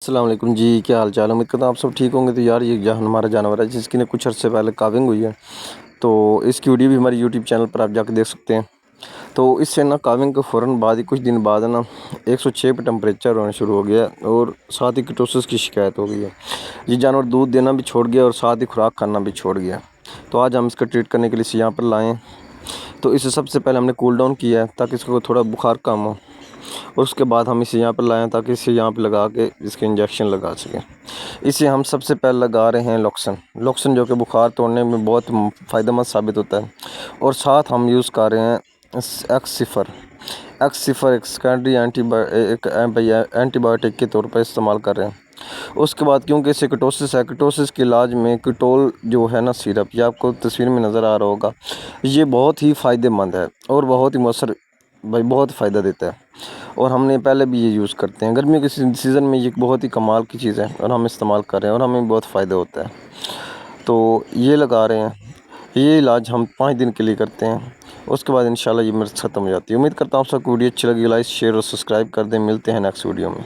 अस्सलाम वालेकुम जी, क्या हाल चाल। उम्मीद करता हूँ आप सब ठीक होंगे। तो यार ये हमारा जानवर है जिसकी ने कुछ अर्से पहले काविंग हुई है, तो इसकी वीडियो भी हमारे यूट्यूब चैनल पर आप जाकर देख सकते हैं। तो इससे ना काविंग के फ़ौरन बाद ही कुछ दिन बाद ना 106 पे टेम्परेचर होना शुरू हो गया और साथ ही कीटोसिस की शिकायत हो गई है। ये जानवर दूध देना भी छोड़ गया और साथ ही खुराक खाना भी छोड़ गया। तो आज हम इसका ट्रीट करने के लिए इसे यहाँ पर लाएँ। तो इसे सबसे पहले हमने कूल डाउन किया है ताकि इसको थोड़ा बुखार कम हो, और उसके बाद हम इसे यहाँ पर लाएँ ताकि इसे यहाँ पर लगा के इसके इंजेक्शन लगा सकें। इसे हम सबसे पहले लगा रहे हैं लॉक्सन। लॉक्सन जो कि बुखार तोड़ने में बहुत फ़ायदेमंद साबित होता है। और साथ हम यूज़ कर रहे हैं एक्सिफर। एक्सिफर एक सेकेंडरी एंटीबायोटिक के तौर पर इस्तेमाल कर रहे हैं। उसके बाद क्योंकि इसे कीटोसिस है, कीटोसिस के इलाज में कीटोल जो है ना सिरप, ये आपको तस्वीर में नज़र आ रहा होगा, ये बहुत ही फ़ायदेमंद है और बहुत ही मौसर भाई बहुत फ़ायदा देता है। और हमने पहले भी ये यूज़ करते हैं गर्मियों के सीज़न में। ये बहुत ही कमाल की चीज़ है और हम इस्तेमाल कर रहे हैं और हमें बहुत फ़ायदा होता है। तो ये लगा रहे हैं। ये इलाज हम 5 दिन के लिए करते हैं, उसके बाद इंशाल्लाह ये मिर्च ख़त्म हो जाती है। उम्मीद करता हूँ आप सबको वीडियो अच्छी लगी। लाइक शेयर और सब्सक्राइब कर दें। मिलते हैं नेक्स्ट वीडियो में।